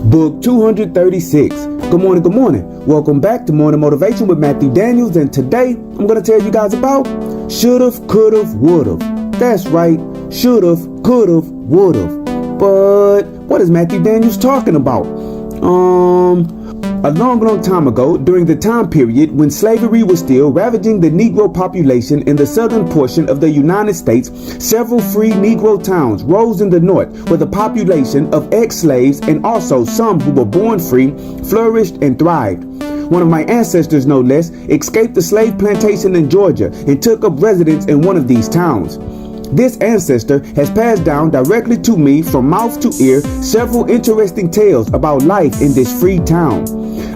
Book 236. Good morning, good morning. Welcome back to Morning Motivation with Matthew Daniels, and today I'm going to tell you guys about should've, could've, would've. That's right, should've, could've, would've. But what is Matthew Daniels talking about? A long time ago, during the time period when slavery was still ravaging the Negro population in the southern portion of the United States, several free Negro towns rose in the north with a population of ex-slaves, and also some who were born free flourished and thrived. One of my ancestors, no less, escaped the slave plantation in Georgia and took up residence in one of these towns. This ancestor has passed down directly to me from mouth to ear several interesting tales about life in this free town.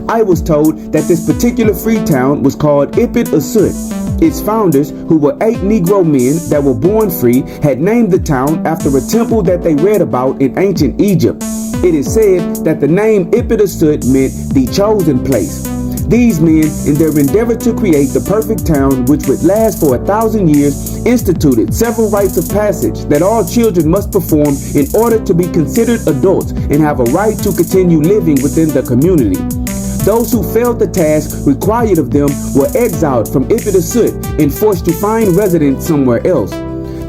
I was told that this particular free town was called Ipit-a-Sut. Its founders, who were 8 Negro men that were born free, had named the town after a temple that they read about in ancient Egypt. It is said that the name Ipit-a-Sut meant the chosen place. These men, in their endeavor to create the perfect town which would last for 1,000 years, instituted several rites of passage that all children must perform in order to be considered adults and have a right to continue living within the community. Those who failed the task required of them were exiled from Ipit-a-Sut and forced to find residence somewhere else.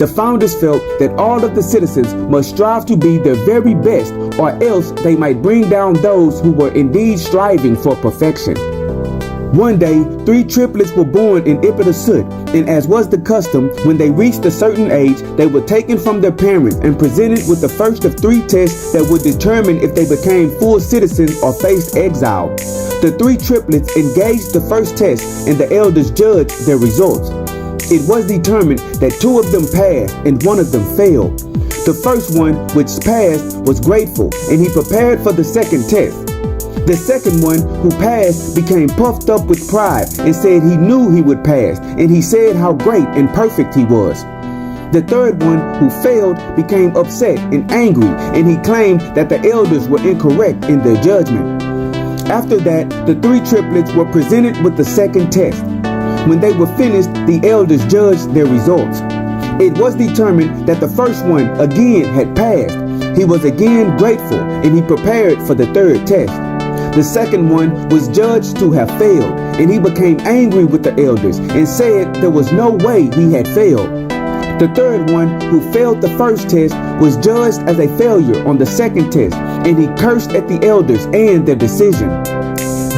The founders felt that all of the citizens must strive to be their very best, or else they might bring down those who were indeed striving for perfection. One day, 3 triplets were born in Ipit-a-Sut, and as was the custom, when they reached a certain age, they were taken from their parents and presented with the first of 3 tests that would determine if they became full citizens or faced exile. The 3 triplets engaged the first test, and the elders judged their results. It was determined that 2 of them passed and 1 of them failed. The first one, which passed, was grateful, and he prepared for the second test. The second one, who passed, became puffed up with pride and said he knew he would pass, and he said how great and perfect he was. The third one, who failed, became upset and angry, and he claimed that the elders were incorrect in their judgment. After that, the 3 triplets were presented with the second test. When they were finished, the elders judged their results. It was determined that the first one again had passed. He was again grateful, and he prepared for the third test. The second one was judged to have failed, and he became angry with the elders and said there was no way he had failed. The third one, who failed the first test, was judged as a failure on the second test, and he cursed at the elders and their decision.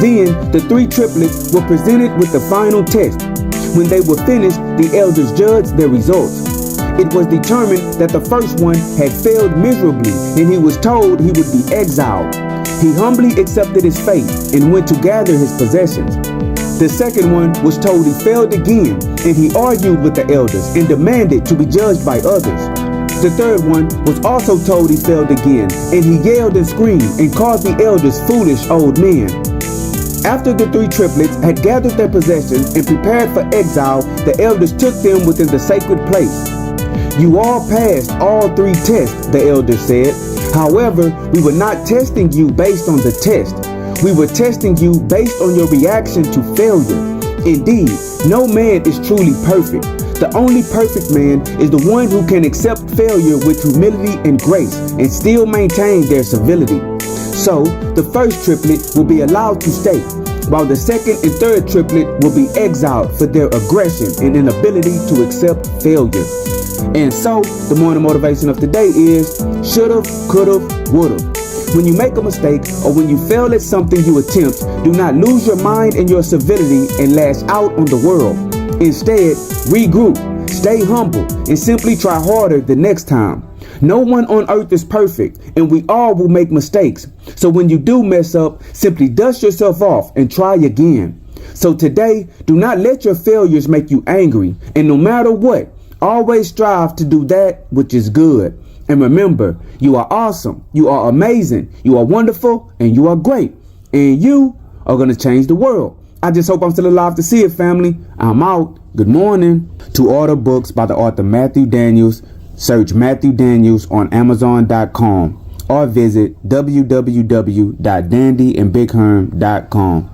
Then the 3 triplets were presented with the final test. When they were finished, the elders judged their results. It was determined that the first one had failed miserably, and he was told he would be exiled. He humbly accepted his fate and went to gather his possessions. The second one was told he failed again, and he argued with the elders and demanded to be judged by others. The third one was also told he failed again, and he yelled and screamed and called the elders foolish old men. After the 3 triplets had gathered their possessions and prepared for exile, the elders took them within the sacred place. You all passed all 3 tests, the elders said. However, we were not testing you based on the test. We were testing you based on your reaction to failure. Indeed, no man is truly perfect. The only perfect man is the one who can accept failure with humility and grace and still maintain their civility. So, the first triplet will be allowed to stay, while the second and third triplet will be exiled for their aggression and inability to accept failure. And so, the morning motivation of today is should've, could've, would've. When you make a mistake or when you fail at something you attempt, do not lose your mind and your civility and lash out on the world. Instead, regroup, stay humble, and simply try harder the next time. No one on earth is perfect, and we all will make mistakes. So when you do mess up, simply dust yourself off and try again. So today, do not let your failures make you angry, and no matter what, always strive to do that which is good. And remember, you are awesome, you are amazing, you are wonderful, and you are great. And you are going to change the world. I just hope I'm still alive to see it, family. I'm out. Good morning. To order books by the author Matthew Daniels, search Matthew Daniels on Amazon.com or visit www.dandyandbigherm.com.